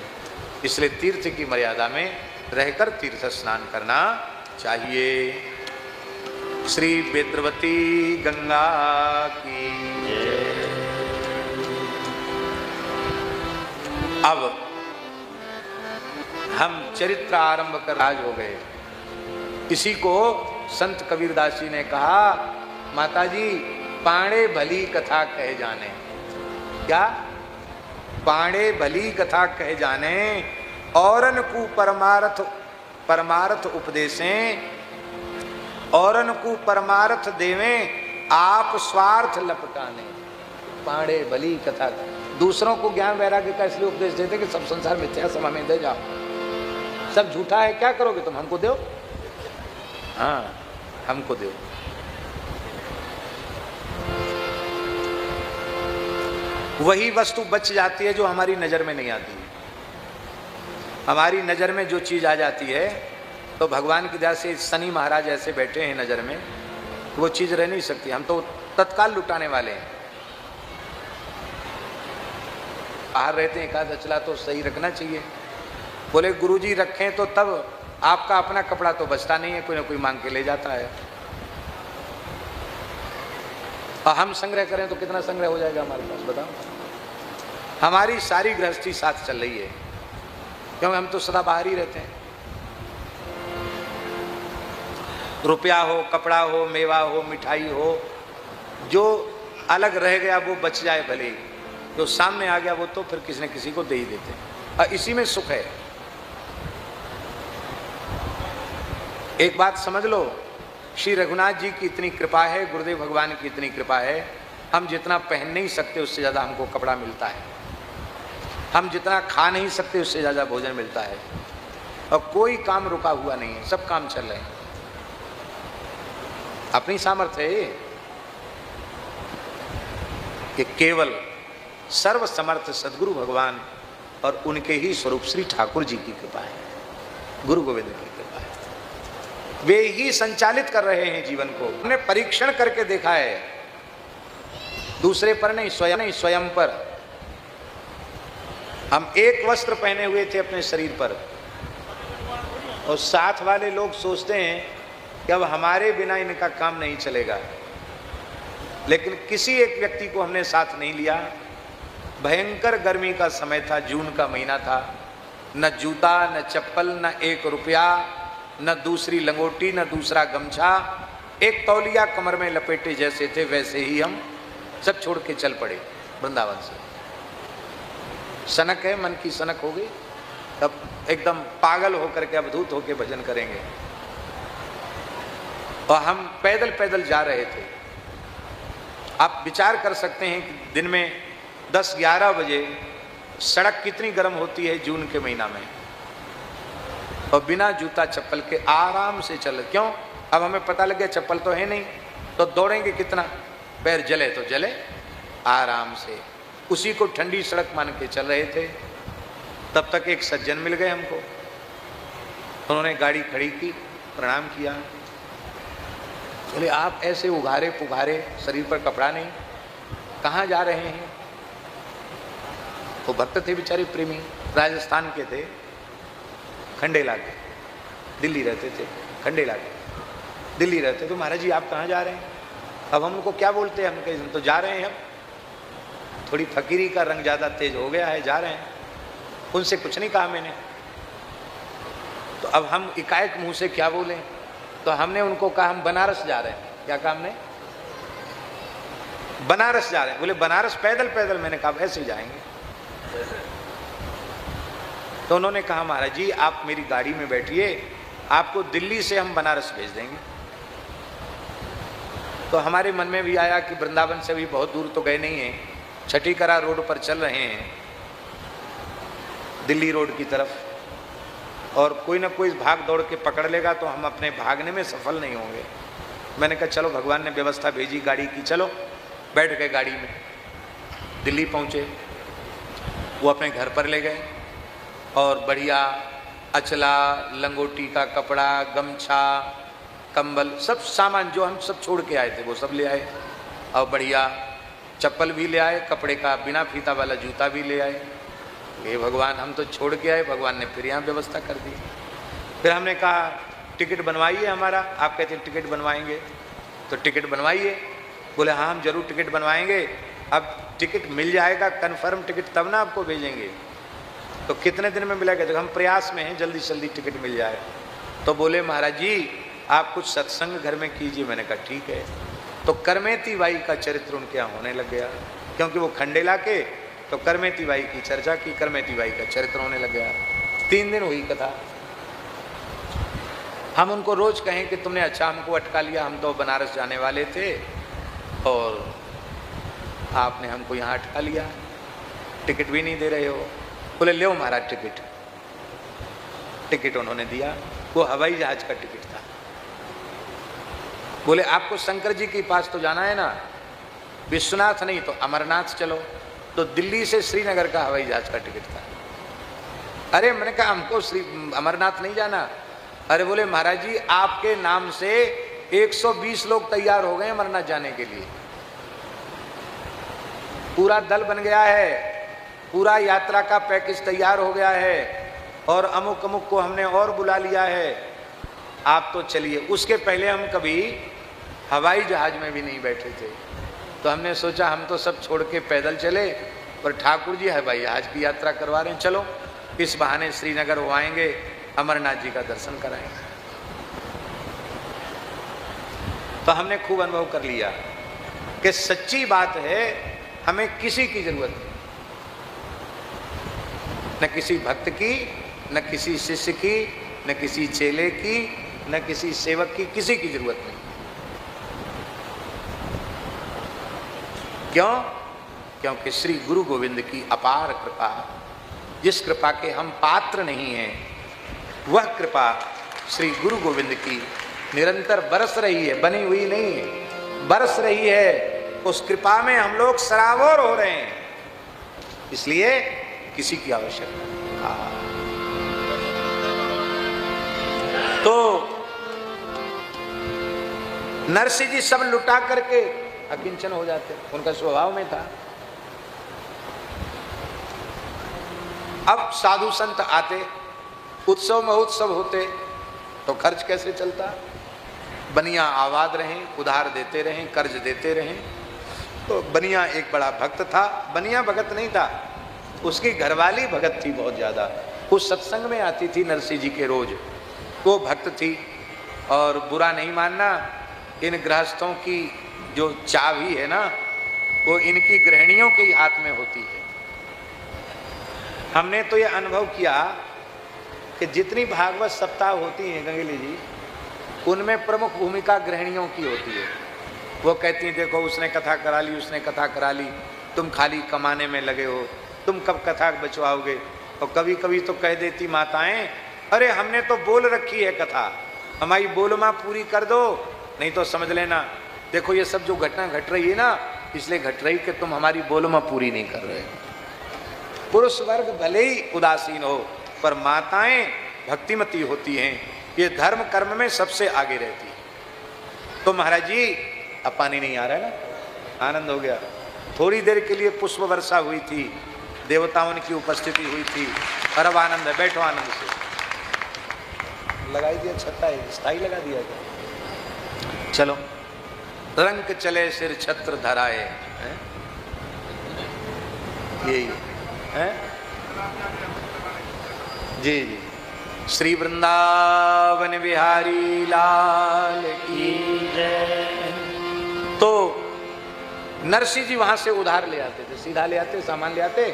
इसलिए तीर्थ की मर्यादा में रहकर तीर्थ स्नान करना चाहिए। श्री वेत्रवती गंगा की जय। अब हम चरित्र आरंभ कर आज हो गए। इसी को संत कबीरदास जी ने कहा, माताजी पाणे भली कथा कहे जाने। क्या? पाणे भली कथा कहे जाने, औरन को परमार्थ उपदेशें, औरन को परमार्थ देवें, आप स्वार्थ लपटाने। पाणे भली कथा, दूसरों को ज्ञान वैराग्य का इसलिए उपदेश देते कि सब संसार मिथ्या, सब हमें दे जाओ, सब झूठा है, क्या करोगे तुम, हमको दो। हाँ, हमको दो। वही वस्तु बच जाती है जो हमारी नजर में नहीं आती है। हमारी नजर में जो चीज आ जाती है, तो भगवान की दया से शनि महाराज ऐसे बैठे हैं नजर में, वो चीज रह नहीं सकती। हम तो तत्काल लुटाने वाले हैं। बाहर रहते हैं, एकाध अचला तो सही रखना चाहिए। बोले गुरुजी रखें तो तब आपका अपना कपड़ा तो बचता नहीं है, कोई ना कोई मांग के ले जाता है। और हम संग्रह करें तो कितना संग्रह हो जाएगा हमारे पास, बताओ। हमारी सारी गृहस्थी साथ चल रही है, क्योंकि हम तो सदा बाहर ही रहते हैं। रुपया हो, कपड़ा हो, मेवा हो, मिठाई हो, जो अलग रह गया वो बच जाए भले, जो सामने आ गया वो तो फिर किसी न किसी को दे ही देते हैं, और इसी में सुख है। एक बात समझ लो, श्री रघुनाथ जी की इतनी कृपा है, गुरुदेव भगवान की इतनी कृपा है, हम जितना पहन नहीं सकते उससे ज़्यादा हमको कपड़ा मिलता है, हम जितना खा नहीं सकते उससे ज़्यादा भोजन मिलता है, और कोई काम रुका हुआ नहीं है, सब काम चल रहे हैं। अपनी सामर्थ्य है। कि केवल सर्व समर्थ सदगुरु भगवान और उनके ही स्वरूप श्री ठाकुर जी की कृपा है, गुरु गोविंद की कृपा है। वे ही संचालित कर रहे हैं जीवन को। हमने परीक्षण करके देखा है, दूसरे पर नहीं, स्वयं पर। हम एक वस्त्र पहने हुए थे अपने शरीर पर, और साथ वाले लोग सोचते हैं कि अब हमारे बिना इनका काम नहीं चलेगा, लेकिन किसी एक व्यक्ति को हमने साथ नहीं लिया। भयंकर गर्मी का समय था, जून का महीना था, न जूता, न चप्पल, न 1 रुपया, न दूसरी लंगोटी, न दूसरा गमछा, एक तौलिया कमर में लपेटे जैसे थे वैसे ही हम सब छोड़ के चल पड़े वृंदावन से। सनक है, मन की सनक हो गई, तब एकदम पागल होकर के अवधूत होकर भजन करेंगे। और हम पैदल पैदल जा रहे थे। आप विचार कर सकते हैं कि दिन में 10-11 बजे सड़क कितनी गर्म होती है जून के महीना में, और बिना जूता चप्पल के आराम से चल। क्यों? अब हमें पता लग गया चप्पल तो है नहीं, तो दौड़ेंगे कितना, पैर जले तो जले, आराम से उसी को ठंडी सड़क मान के चल रहे थे। तब तक एक सज्जन मिल गए हमको, उन्होंने गाड़ी खड़ी की, प्रणाम किया। बोले आप ऐसे उघारे पुघारे, शरीर पर कपड़ा नहीं, कहाँ जा रहे हैं? वो भक्त थे बेचारे, प्रेमी, राजस्थान के थे, खंडेला के, दिल्ली रहते थे, खंडेला के दिल्ली रहते। तो महाराज जी आप कहाँ जा रहे हैं? अब हम उनको क्या बोलते हैं, हम कहीं तो जा रहे हैं, हम थोड़ी फकीरी का रंग ज़्यादा तेज हो गया है, जा रहे हैं। उनसे कुछ नहीं कहा मैंने, तो अब हम एकाएक मुंह से क्या बोले? तो हमने उनको कहा हम बनारस जा रहे हैं। क्या कहा हमने? बनारस जा रहे हैं। बोले बनारस पैदल पैदल? मैंने कहा ऐसे जाएंगे। तो उन्होंने कहा महाराज जी आप मेरी गाड़ी में बैठिए, आपको दिल्ली से हम बनारस भेज देंगे। तो हमारे मन में भी आया कि वृंदावन से भी बहुत दूर तो गए नहीं हैं, छठीकरा रोड पर चल रहे हैं दिल्ली रोड की तरफ, और कोई ना कोई भाग दौड़ के पकड़ लेगा तो हम अपने भागने में सफल नहीं होंगे। मैंने कहा चलो भगवान ने व्यवस्था भेजी गाड़ी की, चलो। बैठ गए गाड़ी में, दिल्ली पहुँचे। वो अपने घर पर ले गए और बढ़िया अचला, लंगोटी का कपड़ा, गमछा, कंबल, सब सामान जो हम सब छोड़ के आए थे वो सब ले आए, और बढ़िया चप्पल भी ले आए, कपड़े का बिना फीता वाला जूता भी ले आए। ये भगवान हम तो छोड़ के आए, भगवान ने फिर यहाँ व्यवस्था कर दी। फिर हमने कहा टिकट बनवाइए हमारा। आप कहते हैं टिकट बनवाएंगे, तो टिकट बनवाइए। बोले हाँ हम जरूर टिकट बनवाएंगे, अब टिकट मिल जाएगा कन्फर्म टिकट तब ना आपको भेजेंगे। तो कितने दिन में मिलेगा? तो हम प्रयास में हैं जल्दी से जल्दी टिकट मिल जाए। तो बोले महाराज जी आप कुछ सत्संग घर में कीजिए। मैंने कहा ठीक है। तो करमेती बाई का चरित्र उनके यहाँ होने लग गया, क्योंकि वो खंडेला के, तो करमेती बाई की चर्चा की, करमेती बाई का चरित्र होने लग गया। 3 दिन हुई कथा। हम उनको रोज कहें कि तुमने अच्छा हमको अटका लिया, हम तो बनारस जाने वाले थे और आपने हमको यहाँ अटका लिया, टिकट भी नहीं दे रहे हो। बोले ले महाराज टिकट। टिकट उन्होंने दिया, वो हवाई जहाज का टिकट था। बोले आपको शंकर जी के पास तो जाना है ना, विश्वनाथ नहीं तो अमरनाथ चलो। तो दिल्ली से श्रीनगर का हवाई जहाज का टिकट था। अरे मैंने कहा हमको अमरनाथ नहीं जाना। अरे बोले महाराज जी आपके नाम से 120 लोग तैयार हो गए अमरनाथ जाने के लिए, पूरा दल बन गया है, पूरा यात्रा का पैकेज तैयार हो गया है, और अमुक अमुक को हमने और बुला लिया है, आप तो चलिए। उसके पहले हम कभी हवाई जहाज में भी नहीं बैठे थे। तो हमने सोचा हम तो सब छोड़ के पैदल चले, पर ठाकुर जी हवाई जहाज की यात्रा करवा रहे हैं, चलो इस बहाने श्रीनगर हो आएंगे, अमरनाथ जी का दर्शन कराएंगे। तो हमने खूब अनुभव कर लिया कि सच्ची बात है, हमें किसी की जरूरत नहीं, न किसी भक्त की, न किसी शिष्य की, न किसी चेले की, न किसी सेवक की, किसी की जरूरत नहीं। क्यों? क्योंकि श्री गुरु गोविंद की अपार कृपा, जिस कृपा के हम पात्र नहीं हैं, वह कृपा श्री गुरु गोविंद की निरंतर बरस रही है, बनी हुई नहीं है, बरस रही है। उस कृपा में हम लोग सराबोर हो रहे हैं, इसलिए किसी की आवश्यकता नहीं। तो नरसिंह जी सब लुटा करके अकिंचन हो जाते, उनका स्वभाव में था। अब साधु संत आते, उत्सव महोत्सव होते, तो खर्च कैसे चलता? बनिया आबाद रहें, उधार देते रहें, कर्ज देते रहें। तो बनिया एक बड़ा भक्त था। बनिया भगत नहीं था, उसकी घरवाली भगत थी बहुत ज़्यादा। उस सत्संग में आती थी नरसिंह जी के रोज, वो भक्त थी। और बुरा नहीं मानना, इन गृहस्थों की जो चाबी है ना, वो इनकी गृहिणियों के ही हाथ में होती है। हमने तो ये अनुभव किया कि जितनी भागवत सप्ताह होती हैं गंगेली जी, उनमें प्रमुख भूमिका गृहिणियों की होती है। वो कहती हैं देखो उसने कथा करा ली, उसने कथा करा ली, तुम खाली कमाने में लगे हो, तुम कब कथा बचवाओगे। और कभी कभी तो कह देती माताएं, अरे हमने तो बोल रखी है कथा, हमारी बोलमा पूरी कर दो, नहीं तो समझ लेना देखो ये सब जो घटना घट रही है ना, इसलिए घट रही कि तुम हमारी बोलमा पूरी नहीं कर रहे। पुरुष वर्ग भले ही उदासीन हो, पर माताएं भक्तिमती होती हैं, ये धर्म कर्म में सबसे आगे रहती है। तो महाराज जी अब पानी नहीं आ रहा है ना, आनंद हो गया। थोड़ी देर के लिए पुष्प वर्षा हुई थी, देवताओं की उपस्थिति हुई थी, और अब आनंद है, बैठो आनंद से। लगाई दिया छत्ता है, स्थाई लगा दिया था। चलो रंग चले सिर छत्र धराए, यही है जी जी। श्री वृंदावन बिहारी लाल की जय। तो नरसिंह जी वहां से उधार ले आते थे, सीधा ले आते, सामान ले आते,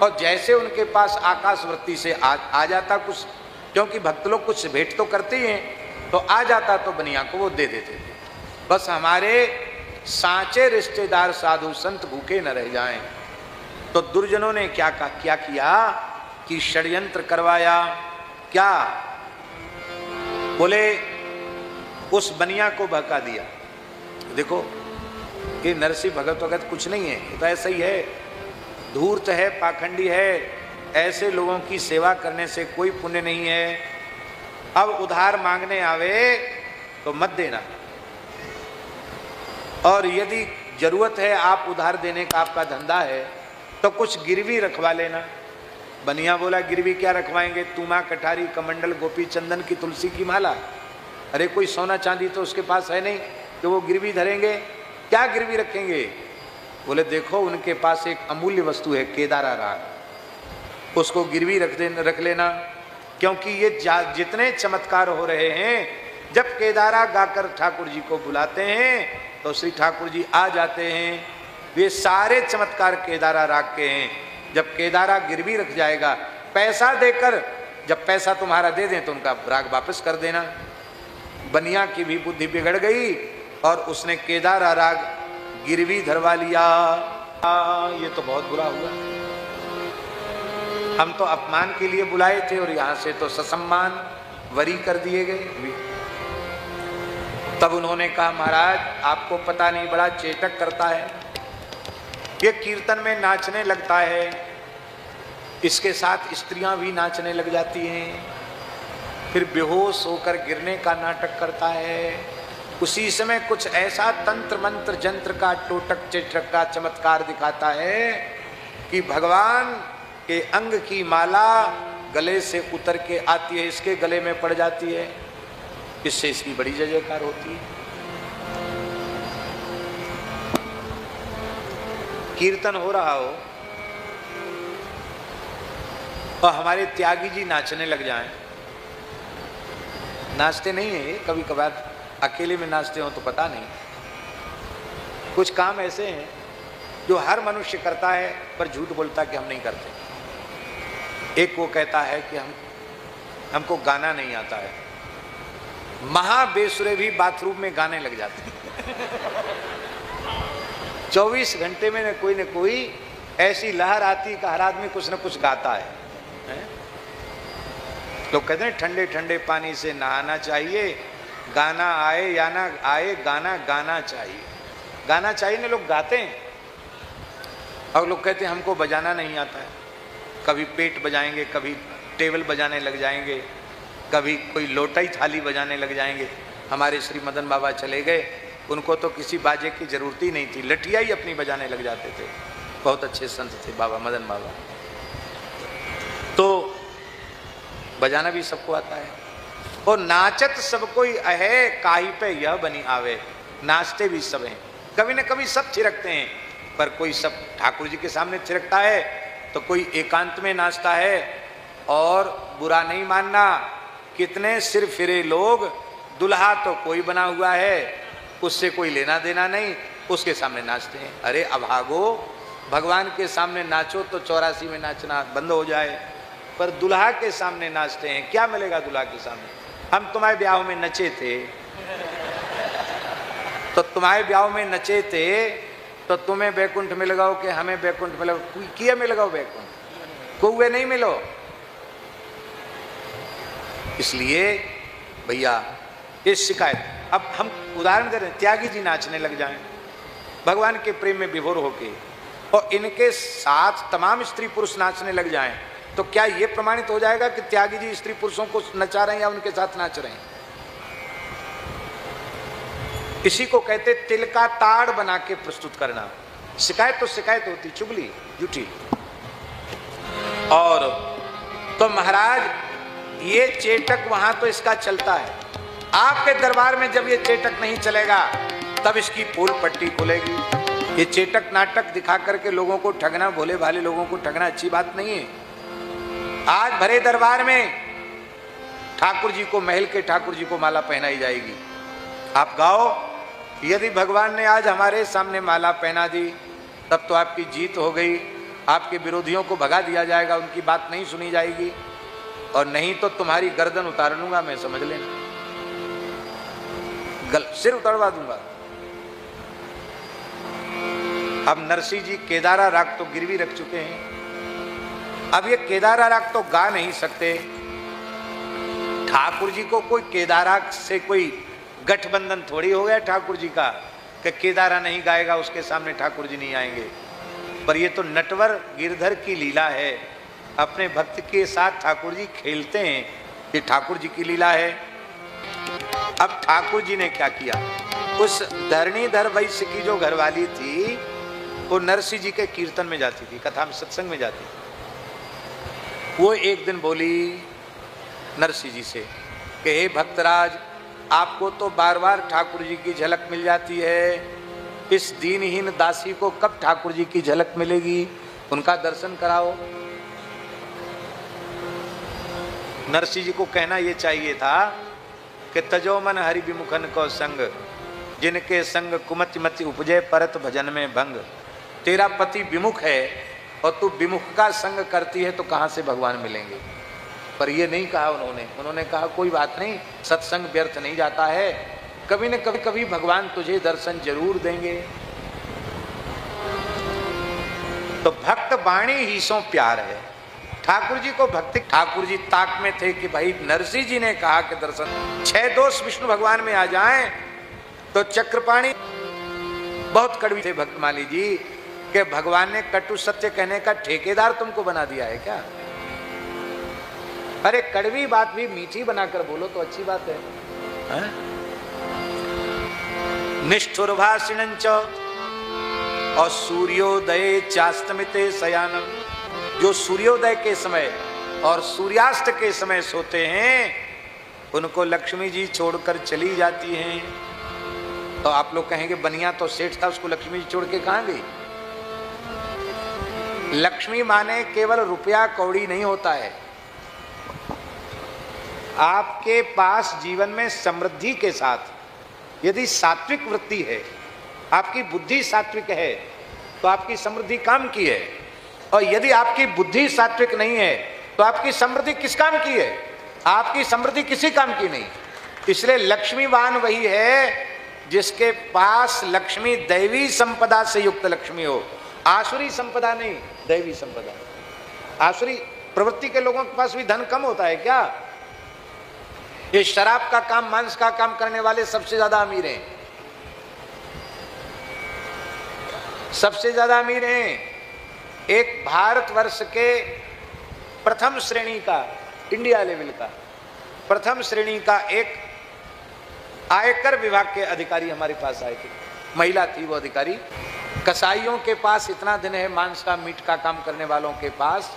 और जैसे उनके पास आकाश वृत्ति से आ जाता कुछ, क्योंकि भक्त लोग कुछ भेंट तो करते ही हैं, तो आ जाता तो बनिया को वो दे देते थे। बस हमारे सांचे रिश्तेदार साधु संत भूखे न रह जाएं। तो दुर्जनों ने क्या किया कि षड्यंत्र करवाया। क्या बोले, उस बनिया को बहका दिया। देखो कि नरसिंह भगत वगत कुछ नहीं है, तो ऐसा ही है, धूर्त है, पाखंडी है, ऐसे लोगों की सेवा करने से कोई पुण्य नहीं है। अब उधार मांगने आवे तो मत देना, और यदि जरूरत है आप उधार देने का, आपका धंधा है, तो कुछ गिरवी रखवा लेना। बनिया बोला गिरवी क्या रखवाएंगे, तूमा कठारी कमंडल गोपी चंदन की तुलसी की माला, अरे कोई सोना चांदी तो उसके पास है नहीं कि वो गिरवी धरेंगे, क्या गिरवी रखेंगे। बोले देखो उनके पास एक अमूल्य वस्तु है, केदारा राग, उसको गिरवी रख लेना, क्योंकि ये जितने चमत्कार हो रहे हैं, जब केदारा गाकर ठाकुर जी को बुलाते हैं तो श्री ठाकुर जी आ जाते हैं। वे सारे चमत्कार केदारा राग के हैं। जब केदारा गिरवी रख जाएगा, पैसा देकर, जब पैसा तुम्हारा दे दें तो उनका राग वापस कर देना। बनिया की भी बुद्धि बिगड़ गई और उसने केदारा राग गिरवी धरवा लिया। ये तो बहुत बुरा हुआ। हम तो अपमान के लिए बुलाए थे और यहां से तो ससम्मान वरी कर दिए गए। तब उन्होंने कहा महाराज आपको पता नहीं, बड़ा चेटक करता है, ये कीर्तन में नाचने लगता है, इसके साथ स्त्रियां भी नाचने लग जाती हैं, फिर बेहोश होकर गिरने का नाटक करता है। उसी समय कुछ ऐसा तंत्र मंत्र जंत्र का टोटक चेटक का चमत्कार दिखाता है कि भगवान के अंग की माला गले से उतर के आती है, इसके गले में पड़ जाती है, इससे इसकी बड़ी जय जयकार होती है। कीर्तन हो रहा हो और हमारे त्यागी जी नाचने लग जाएं, नाचते नहीं है, कभी कभार अकेले में नाचते हो तो पता नहीं। कुछ काम ऐसे हैं जो हर मनुष्य करता है पर झूठ बोलता कि हम नहीं करते। एक वो कहता है कि हमको गाना नहीं आता है, महाबेसुरे भी बाथरूम में गाने लग जाते हैं। 24 घंटे में न कोई ऐसी लहर आती कि हर आदमी कुछ न कुछ गाता है। लोग कहते हैं ठंडे ठंडे पानी से नहाना चाहिए, गाना आए या ना आए गाना गाना चाहिए। गाना चाहिए ना, लोग गाते हैं और लोग कहते हैं हमको बजाना नहीं आता है। कभी पेट बजाएंगे, कभी टेबल बजाने लग जाएंगे, कभी कोई लोटाई थाली बजाने लग जाएंगे। हमारे श्री मदन बाबा चले गए, उनको तो किसी बाजे की जरूरत ही नहीं थी, लठिया ही अपनी बजाने लग जाते थे। बहुत अच्छे संत थे बाबा मदन बाबा। तो बजाना भी सबको आता है। और नाचत सब कोई अहे, काई पे यह बनी आवे। नाचते भी सब हैं, कभी न कभी सब थिरकते हैं, पर कोई सब ठाकुर जी के सामने थिरकता है तो कोई एकांत में नाचता है। और बुरा नहीं मानना, कितने सिर फिरे लोग, दुल्हा तो कोई बना हुआ है, उससे कोई लेना देना नहीं, उसके सामने नाचते हैं। अरे अभागो, भगवान के सामने नाचो तो 84 में नाचना बंद हो जाए, पर दुल्हा के सामने नाचते हैं। क्या मिलेगा दुल्हा के सामने? हम तुम्हारे ब्याह में नचे थे, तो तुम्हारे ब्याह में नचे थे तो तुम्हें बैकुंठ में लगाओ कि हमें बैकुंठ में लगाओ? किया में लगाओ बैकुंठ, कौए नहीं मिलो। इसलिए भैया ये शिकायत, अब हम उदाहरण दे रहे हैं, त्यागी जी नाचने लग जाएं भगवान के प्रेम में विभोर होके, और इनके साथ तमाम स्त्री पुरुष नाचने लग जाएं, तो क्या यह प्रमाणित हो जाएगा कि त्यागी जी स्त्री पुरुषों को नचा रहे हैं या उनके साथ नाच रहे हैं? इसी को कहते तिल का ताड़ बना के प्रस्तुत करना। शिकायत तो शिकायत होती, चुगली झूठी। और तो महाराज ये चेटक वहां तो इसका चलता है, आपके दरबार में जब ये चेटक नहीं चलेगा तब इसकी पोल पट्टी खुलेगी। ये चेटक नाटक दिखा करके लोगों को ठगना, भोले भाले लोगों को ठगना अच्छी बात नहीं है। आज भरे दरबार में ठाकुर जी को, महल के ठाकुर जी को माला पहनाई जाएगी। आप गाओ, यदि भगवान ने आज हमारे सामने माला पहना दी तब तो आपकी जीत हो गई, आपके विरोधियों को भगा दिया जाएगा, उनकी बात नहीं सुनी जाएगी, और नहीं तो तुम्हारी गर्दन उतार लूंगा मैं, समझ लेना, सिर उतारवा दूंगा। अब नरसिंह जी केदारा राग तो गिरवी रख चुके हैं, अब ये केदारा राग तो गा नहीं सकते। ठाकुर जी को कोई केदारा से कोई गठबंधन थोड़ी हो गया ठाकुर जी का कि केदारा नहीं गाएगा उसके सामने ठाकुर जी नहीं आएंगे। पर ये तो नटवर गिरधर की लीला है, अपने भक्त के साथ ठाकुर जी खेलते हैं, ये ठाकुर जी की लीला है। अब ठाकुर जी ने क्या किया, उस धरणीधर वैश्य की जो घरवाली थी वो नरसिंह जी के कीर्तन में जाती थी, कथा में सत्संग में जाती थी। वो एक दिन बोली नरसिंह जी से कि हे भक्तराज, आपको तो बार बार ठाकुर जी की झलक मिल जाती है, इस दीनहीन दासी को कब ठाकुर जी की झलक मिलेगी, उनका दर्शन कराओ। नरसिंह जी को कहना यह चाहिए था कि तजो मन हरि विमुखन को संग, जिनके संग कुमति मति उपजे परत भजन में भंग। तेरा पति विमुख है और तू विमुख का संग करती है तो कहां से भगवान मिलेंगे? पर ये नहीं कहा उन्होंने कहा कोई बात नहीं, सत्संग व्यर्थ नहीं जाता है, कभी न कभी भगवान तुझे दर्शन जरूर देंगे। तो भक्त वाणी ही सो प्यार है। ठाकुर जी को भक्ति, ठाकुर जी ताक में थे कि भाई नरसिंह जी ने कहा कि दर्शन 6 दोष विष्णु भगवान में आ जाएं तो चक्रपाणी बहुत कड़वी थे भक्तमाली जी कि भगवान ने कटु सत्य कहने का ठेकेदार तुमको बना दिया है क्या? अरे कड़वी बात भी मीठी बनाकर बोलो तो अच्छी बात है। निष्ठुर भाषिणंच और सूर्योदय चास्तमिते शयानम, जो सूर्योदय के समय और सूर्यास्त के समय सोते हैं उनको लक्ष्मी जी छोड़कर चली जाती हैं। तो आप लोग कहेंगे बनिया तो सेठ था, उसको लक्ष्मी जी छोड़ के कहां गई? लक्ष्मी माने केवल रुपया कौड़ी नहीं होता है, आपके पास जीवन में समृद्धि के साथ यदि सात्विक वृत्ति है, आपकी बुद्धि सात्विक है तो आपकी समृद्धि काम की है, और यदि आपकी बुद्धि सात्विक नहीं है तो आपकी समृद्धि किस काम की है? आपकी समृद्धि किसी काम की नहीं। इसलिए लक्ष्मीवान वही है जिसके पास लक्ष्मी दैवी संपदा से युक्त लक्ष्मी हो, आसुरी संपदा नहीं, दैवी संपदा। आसुरी प्रवृत्ति के लोगों के पास भी धन कम होता है क्या? ये शराब का काम, मांस का काम करने वाले सबसे ज्यादा अमीर हैं। सबसे ज्यादा अमीर हैं। एक भारतवर्ष के प्रथम श्रेणी का, इंडिया लेवल का प्रथम श्रेणी का एक आयकर विभाग के अधिकारी हमारे पास आए थे, महिला थी वो अधिकारी। कसाईयों के पास इतना दिन है, मांस का मीट का काम करने वालों के पास,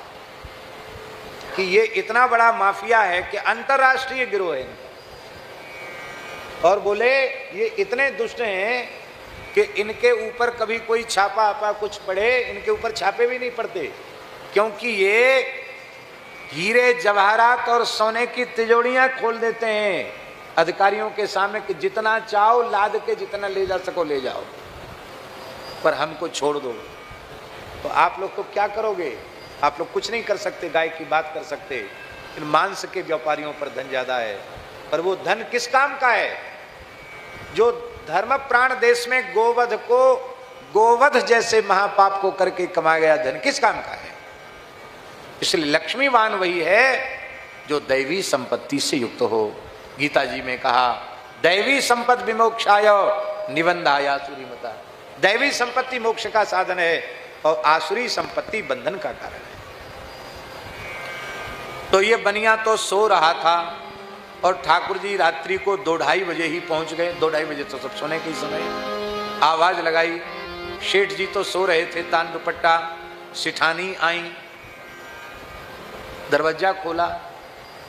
कि ये इतना बड़ा माफिया है कि अंतरराष्ट्रीय गिरोह है। और बोले ये इतने दुष्ट हैं कि इनके ऊपर कभी कोई छापा आपा कुछ पड़े, इनके ऊपर छापे भी नहीं पड़ते, क्योंकि ये हीरे जवाहरात और सोने की तिजोरियां खोल देते हैं अधिकारियों के सामने कि जितना चाहो लाद के जितना ले जा सको ले जाओ, पर हमको छोड़ दो। तो आप लोग तो क्या करोगे? आप लोग कुछ नहीं कर सकते, गाय की बात कर सकते। इन मांस के व्यापारियों पर धन ज्यादा है, पर वो धन किस काम का है? जो धर्म प्राण देश में गोवध जैसे महापाप को करके कमाया गया धन किस काम का है? इसलिए लक्ष्मीवान वही है जो दैवी संपत्ति से युक्त हो। गीता जी में कहा दैवी संपत्ति विमोक्षाय निबंधाया आसुरी मता। दैवी संपत्ति मोक्ष का साधन है और आसुरी संपत्ति बंधन का कारण है। तो ये बनिया तो सो रहा था और ठाकुर जी रात्रि को 2-2:30 बजे ही पहुंच गए। 2-2:30 बजे तो सब सोने के समय। आवाज लगाई, शेठ जी तो सो रहे थे, तान दुपट्टा। सिठानी आई, दरवाजा खोला,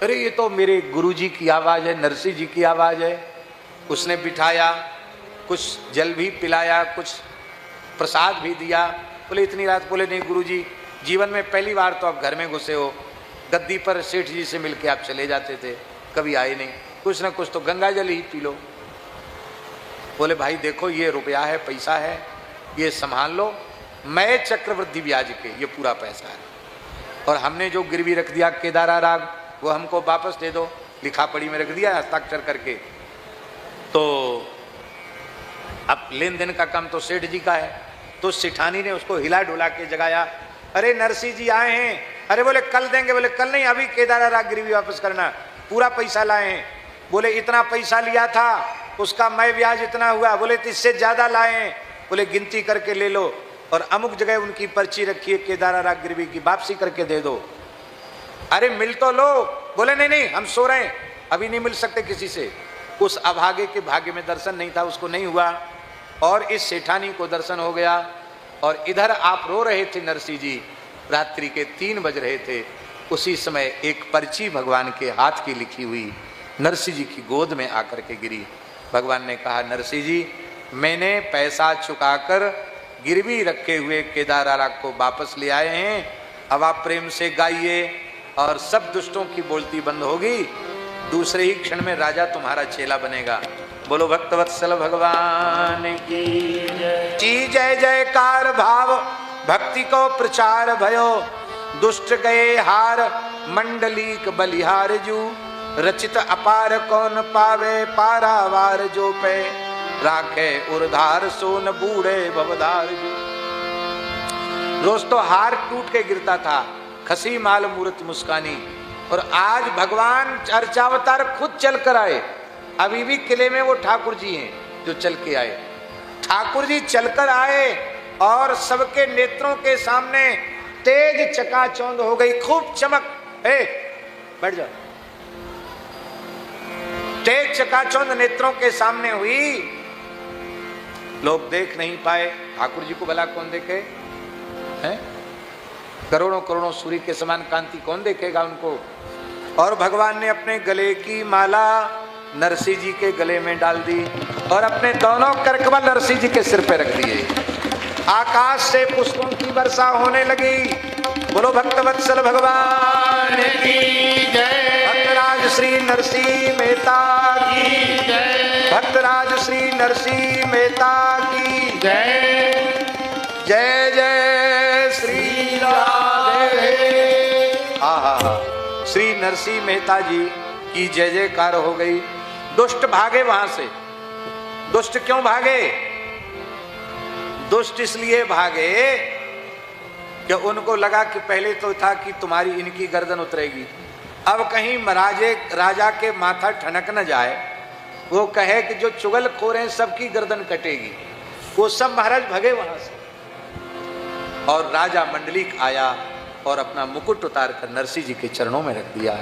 अरे ये तो मेरे गुरुजी की आवाज है, नरसिंह जी की आवाज है। उसने बिठाया, कुछ जल भी पिलाया, कुछ प्रसाद भी दिया। बोले इतनी रात? बोले नहीं गुरुजी, जीवन में पहली बार तो आप घर में घुसे हो, गद्दी पर सेठ जी से मिलके आप चले जाते थे, कभी आए नहीं, कुछ ना कुछ तो गंगा जल ही पी लो। बोले भाई देखो ये रुपया है, पैसा है, ये संभाल लो, मैं चक्रवृद्धि ब्याज के ये पूरा पैसा है, और हमने जो गिरवी रख दिया केदारा राग वो हमको वापस दे दो। लिखा पढ़ी में रख दिया हस्ताक्षर करके। तो अब लेन देन का काम तो सेठ जी का है। तो सिठानी ने उसको हिला डुला के जगाया, अरे नरसिंह जी आए हैं। अरे बोले कल देंगे। बोले कल नहीं, अभी केदारा राग गिरवी वापस करना, पूरा पैसा लाए हैं। बोले इतना पैसा लिया था, उसका मैं ब्याज इतना हुआ। बोले तो इससे ज्यादा लाए हैं। बोले गिनती करके ले लो, और अमुक जगह उनकी पर्ची रखी है केदारा राग गिरवी की, वापसी करके दे दो। अरे मिल तो लो। बोले नहीं नहीं हम सो रहे हैं, अभी नहीं मिल सकते किसी से। उस अभागे के भाग्य में दर्शन नहीं था, उसको नहीं हुआ, और इस सेठानी को दर्शन हो गया। और इधर आप रो रहे थे नरसिंह जी, रात्रि के 3 बज रहे थे। उसी समय एक पर्ची भगवान के हाथ की लिखी हुई नरसिंह जी की गोद में आकर के गिरी। भगवान ने कहा नरसिंह जी मैंने पैसा चुकाकर गिरवी रखे हुए केदारा राग को वापस ले आए हैं, अब आप प्रेम से गाइए और सब दुष्टों की बोलती बंद होगी, दूसरे ही क्षण में राजा तुम्हारा चेला बनेगा। बोलो भक्तवत्सल भगवान की जय जयकार। भाव भक्ति को प्रचार भयो, दुष्ट गए हार मंडलीक बलिहार जू, रचित अपार कौन पावे पारावार जो पे, राखे उर्धार सोन बूढ़े भवधार जू। रोज तो हार टूट के गिरता था, खसी माल मूर्त मुस्कानी, और आज भगवान अर्चावतार खुद चल कर आए। अभी भी किले में वो ठाकुर जी हैं जो चल के आए। ठाकुर जी चलकर आए और सबके नेत्रों के सामने तेज चकाचौंध हो गई, खूब चमक। बैठ जाओ। तेज चकाचौंध नेत्रों के सामने हुई, लोग देख नहीं पाए। ठाकुर जी को भला कौन देखे हैं? करोड़ों करोड़ों सूर्य के समान कांति कौन देखेगा उनको? और भगवान ने अपने गले की माला नरसिंह जी के गले में डाल दी और अपने दोनों करकमल नरसिंह जी के सिर पे रख दिए। आकाश से पुष्पों की वर्षा होने लगी। बोलो भक्तवत्सल भगवान की जय। भक्तराज श्री नरसिंह मेहता की जय। भक्तराज श्री नरसिंह मेहता की जय। जय जय श्री राधे। श्री नरसिंह मेहता जी की जय जयकार हो गई। दुष्ट भागे वहां से। दुष्ट क्यों भागे? दुष्ट इसलिए भागे कि उनको लगा कि पहले तो था कि तुम्हारी इनकी गर्दन उतरेगी, अब कहीं राजा के माथा ठनक न जाए, वो कहे कि जो चुगलखोर हैं सबकी गर्दन कटेगी। वो सब महाराज भगे वहां से। और राजा मंडलिक आया और अपना मुकुट उतार कर नरसिंह जी के चरणों में रख दिया।